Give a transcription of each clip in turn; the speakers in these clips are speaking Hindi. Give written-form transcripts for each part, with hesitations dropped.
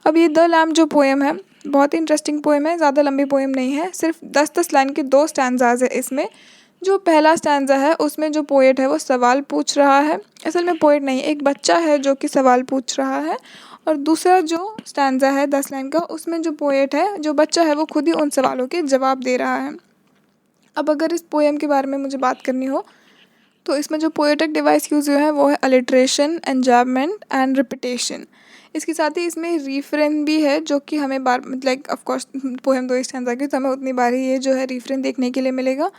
अब ये द लैम्ब जो पोएम है बहुत ही इंटरेस्टिंग पोएम है, ज़्यादा लंबी पोएम नहीं है, सिर्फ 10-10 लाइन के 2 स्टैंजाज है इसमें। जो पहला स्टैंजा है उसमें जो पोएट है वो सवाल पूछ रहा है, असल में पोएट नहीं, एक बच्चा है जो कि सवाल पूछ रहा है। और दूसरा जो स्टैंजा है 10 लाइन का, उसमें जो पोएट है, जो बच्चा है, वो खुद ही उन सवालों के जवाब दे रहा है। अब अगर इस पोएम के बारे में मुझे बात करनी हो तो इसमें जो पोएटिक डिवाइस यूज़ हुए हैं वो है अलिट्रेशन, एन्जाम्बमेंट एंड रिपीटेशन। इसके साथ ही इसमें रीफ्रेन भी है जो कि हमें बार like of course poem 2 stanza की, तो हमें उतनी बार ही ये जो है रीफ्रेन देखने के लिए मिलेगा।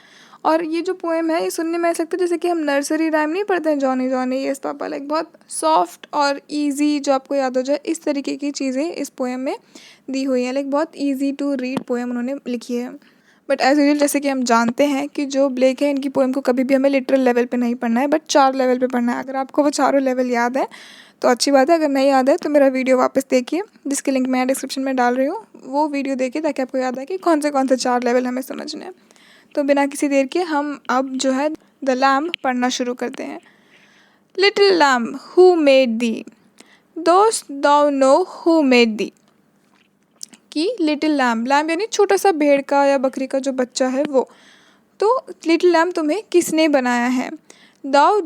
और ये जो पोएम है ये सुनने में ऐसा लगता है जैसे कि हम नर्सरी राइम नहीं पढ़ते हैं, Johnny Johnny yes papa, like बहुत सॉफ्ट और ईजी, जो आपको याद हो जाए, इस तरीके की चीज़ें इस पोएम में दी हुई हैं। लाइक बहुत ईजी टू रीड पोएम उन्होंने लिखी है। बट एज यूजुअल जैसे कि हम जानते हैं कि जो ब्लेक है इनकी पोएम को कभी भी हमें लिटरल लेवल पे नहीं पढ़ना है, बट 4 लेवल पे पढ़ना है। अगर आपको वो चारों लेवल याद है तो अच्छी बात है, अगर नहीं याद है तो मेरा वीडियो वापस देखिए, जिसकी लिंक मैं डिस्क्रिप्शन में डाल रही हूँ, वो वीडियो देखिए ताकि आपको याद आए कि कौन से 4 लेवल हमें समझने हैं। तो बिना किसी देर के हम अब जो है द लैम्ब पढ़ना शुरू करते हैं। लिटिल लैम्ब हु मेड दी, दोस्त दाउ नो हु मेड दी। कि लिटिल लैम्ब, लैम्ब यानी छोटा सा भेड़ का या बकरी का जो बच्चा है वो, तो लिटिल लैम्ब तुम्हें किसने बनाया है। Thou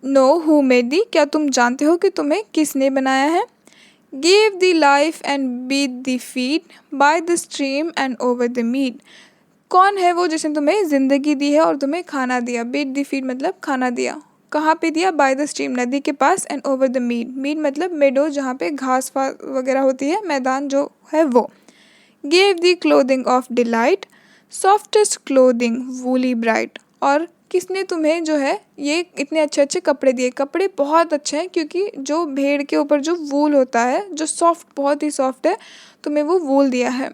know who made thee, क्या तुम जानते हो कि तुम्हें किसने बनाया है। Give the life and bid the feed by the stream and over the mead. कौन है वो जिसने तुम्हें ज़िंदगी दी है और तुम्हें खाना दिया। बीट द फीड मतलब खाना दिया, कहाँ पे दिया, बाय द स्ट्रीम नदी के पास, and over the mead, mead मतलब मेडो जहाँ पे घास वगैरह होती है, मैदान जो है वो। Gave the clothing of delight, softest clothing woolly bright. और किसने तुम्हें जो है ये इतने अच्छे अच्छे कपड़े दिए, कपड़े बहुत अच्छे हैं क्योंकि जो भेड़ के ऊपर जो वूल होता है जो सॉफ्ट, बहुत ही सॉफ्ट है, तुम्हें वो वूल दिया है।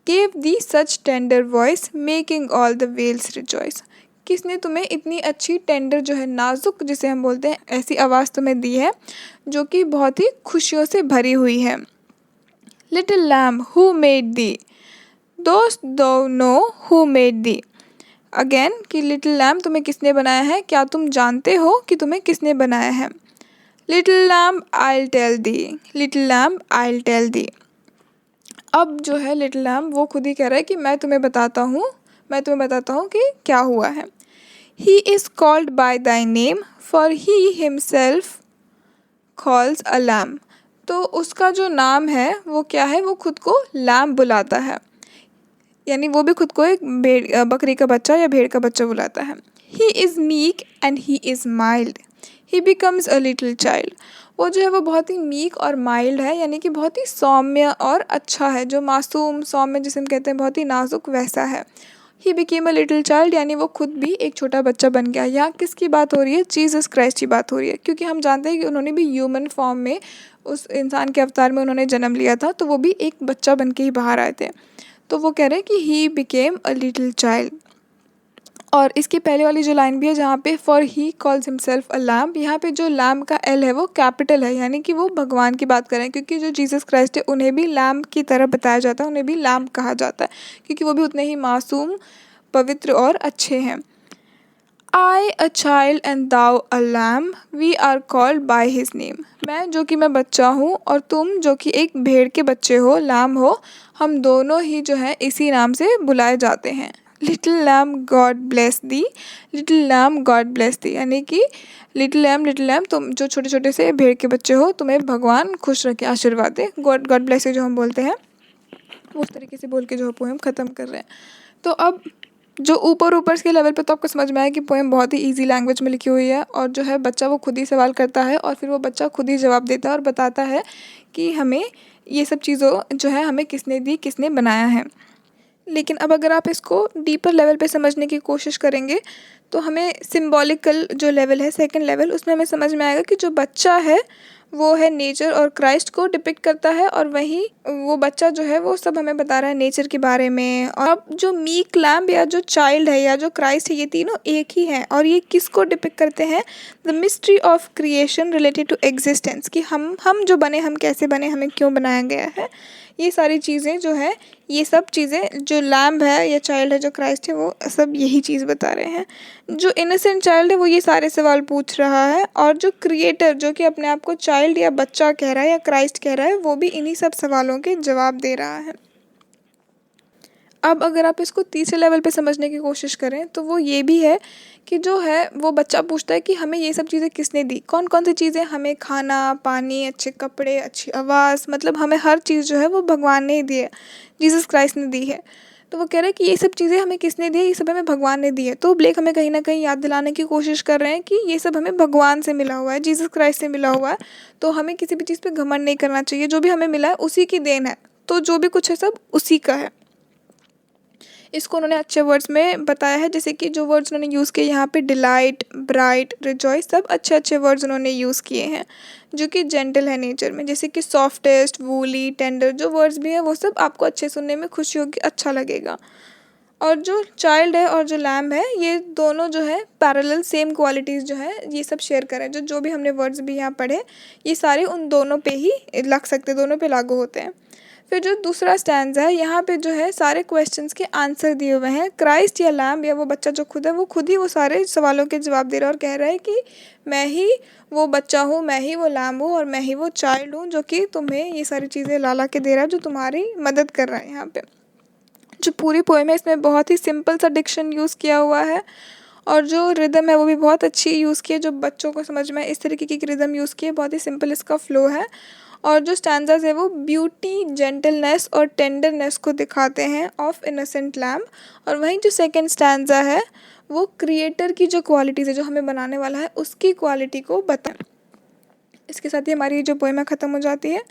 Gave thee such tender voice making all the vales rejoice. किसने तुम्हें इतनी अच्छी टेंडर जो है नाजुक जिसे हम बोलते हैं ऐसी आवाज़ तुम्हें दी है जो कि बहुत ही खुशियों से भरी हुई है। लिटिल लैम्ब हु मेड दी, दोस्त दो no who made the. Again कि लिटिल लैम्ब तुम्हें किसने बनाया है, क्या तुम जानते हो कि तुम्हें किसने बनाया है। Little lamb I tell thee, little lamb I tell thee. अब जो है लिटिल लैम्ब वो खुद ही कह रहा है कि मैं तुम्हें बताता हूँ कि क्या हुआ है। He is called by thy name for he himself calls a lamb. तो उसका जो नाम है वो क्या है, वो खुद को लैम्ब बुलाता है, यानी वो भी खुद को एक बकरी का बच्चा या भेड़ का बच्चा बुलाता है। He is meek and he is mild, he becomes a little child. वो जो है वो बहुत ही मीक और माइल्ड है, यानी कि बहुत ही सौम्य और अच्छा है, जो मासूम सौम्य जिसे हम कहते हैं बहुत ही नाजुक वैसा है। He became a little child यानी वो खुद भी एक छोटा बच्चा बन गया। यहाँ किसकी बात हो रही है, जीसस क्राइस्ट की बात हो रही है, क्योंकि हम जानते हैं कि उन्होंने भी ह्यूमन फॉर्म में, उस इंसान के अवतार में उन्होंने जन्म लिया था, तो वो भी एक बच्चा बन के ही बाहर आए थे। तो वो कह रहे हैं कि he became a little child. और इसकी पहले वाली जो लाइन भी है जहाँ पे for he calls himself a lamb, यहाँ पे जो लैम्ब का एल है वो कैपिटल है, यानी कि वो भगवान की बात कर रहे हैं, क्योंकि जो जीसस क्राइस्ट है उन्हें भी लैम्ब की तरह बताया जाता है, उन्हें भी लैम्ब कहा जाता है, क्योंकि वो भी उतने ही मासूम, पवित्र और अच्छे हैं। I a child and thou a lamb we are called by his name. मैं जो कि मैं बच्चा हूँ और तुम जो कि एक भेड़ के बच्चे हो, लैम्ब हो, हम दोनों ही जो है इसी नाम से बुलाए जाते हैं। लिटिल लैम्ब गॉड ब्लेस दी, लिटिल लैम्ब गॉड ब्लेस दी, यानी कि लिटिल लैम्ब तुम जो छोटे छोटे से भेड़ के बच्चे हो, तुम्हें भगवान खुश रखे, आशीर्वाद दे। गॉड ब्लेस यू जो हम बोलते हैं उस तरीके से बोल के जो पोएम ख़त्म कर रहे हैं। तो अब जो ऊपर के लेवल पे तो आपको समझ में आया कि पोएम बहुत ही इजी लैंग्वेज में लिखी हुई है, और जो है बच्चा वो खुद ही सवाल करता है और फिर वो बच्चा खुद ही जवाब देता है और बताता है कि हमें ये सब चीज़ों जो है हमें किसने दी, किसने बनाया है। लेकिन अब अगर आप इसको डीपर लेवल पे समझने की कोशिश करेंगे तो हमें सिंबॉलिकल जो लेवल है, सेकंड लेवल, उसमें हमें समझ में आएगा कि जो बच्चा है वो है नेचर और क्राइस्ट को डिपिक्ट करता है, और वहीं वो बच्चा जो है वो सब हमें बता रहा है नेचर के बारे में। और अब जो मीक लैम्ब या जो चाइल्ड है या जो क्राइस्ट है, ये तीनों एक ही हैं, और ये किसको डिपिक्ट करते हैं, the mystery of creation related to existence, कि हम जो बने, हम कैसे बने, हमें क्यों बनाया गया है, ये सारी चीज़ें जो है, ये सब चीज़ें जो लैम्ब है या चाइल्ड है जो क्राइस्ट है वो सब यही चीज़ बता रहे हैं। जो इनोसेंट चाइल्ड है वो ये सारे सवाल पूछ रहा है, और जो क्रिएटर जो कि अपने आप को चाइल्ड चाइल्ड या बच्चा कह रहा है या क्राइस्ट कह रहा है वो भी इन्हीं सब सवालों के जवाब दे रहा है। अब अगर आप इसको तीसरे लेवल पे समझने की कोशिश करें तो वो ये भी है कि जो है वो बच्चा पूछता है कि हमें ये सब चीज़ें किसने दी, कौन कौन सी चीज़ें, हमें खाना, पानी, अच्छे कपड़े, अच्छी आवाज़, मतलब हमें हर चीज़ जो है वो भगवान ने ही दी है, जीसस क्राइस्ट ने दी है। तो वो कह रहे हैं कि ये सब चीज़ें हमें किसने दी है, ये सब हमें भगवान ने दी है। तो ब्लेक हमें कहीं ना कहीं याद दिलाने की कोशिश कर रहे हैं कि ये सब हमें भगवान से मिला हुआ है, जीसस क्राइस्ट से मिला हुआ है। तो हमें किसी भी चीज़ पे घमंड नहीं करना चाहिए, जो भी हमें मिला है उसी की देन है, तो जो भी कुछ है सब उसी का है। इसको उन्होंने अच्छे वर्ड्स में बताया है, जैसे कि जो वर्ड्स उन्होंने यूज़ किए यहाँ पे डिलाइट, ब्राइट, रिजॉइस, सब अच्छे अच्छे वर्ड्स उन्होंने यूज़ किए हैं जो कि जेंटल है नेचर में। जैसे कि सॉफ्टेस्ट, वूली, टेंडर, जो वर्ड्स भी हैं वो सब आपको अच्छे सुनने में खुशी होगी, अच्छा लगेगा। और जो चाइल्ड है और जो लैम्ब है ये दोनों जो है पैरेलल सेम क्वालिटीज़ जो है ये सब शेयर करें। जो जो भी हमने वर्ड्स भी यहाँ पढ़े ये सारे उन दोनों पे ही लग सकते, दोनों पे लागू होते हैं। फिर जो दूसरा स्टैंज़ा है यहाँ पे जो है सारे क्वेश्चंस के आंसर दिए हुए हैं। क्राइस्ट या लैम्ब या वो बच्चा जो खुद है वो खुद ही वो सारे सवालों के जवाब दे रहा है और कह रहा है कि मैं ही वो बच्चा हूँ, मैं ही वो लैम्ब हूँ और मैं ही वो चाइल्ड हूँ जो कि तुम्हें ये सारी चीज़ें ला ला के दे रहा है, जो तुम्हारी मदद कर रहा है। यहाँ पे जो पूरी पोएम है इसमें बहुत ही सिंपल सा डिक्शन यूज़ किया हुआ है और जो रिदम है वो भी बहुत अच्छी यूज़ की है, जो बच्चों को समझ में इस तरीके की रिदम यूज़ की है। बहुत ही सिंपल इसका फ्लो है और जो स्टैंजाज है वो ब्यूटी, जेंटलनेस और टेंडरनेस को दिखाते हैं ऑफ इनोसेंट लैम्ब। और वहीं जो सेकंड स्टैंजा है वो क्रिएटर की जो क्वालिटीज़ है, जो हमें बनाने वाला है उसकी क्वालिटी को बताएं। इसके साथ ही हमारी जो पोएम ख़त्म हो जाती है।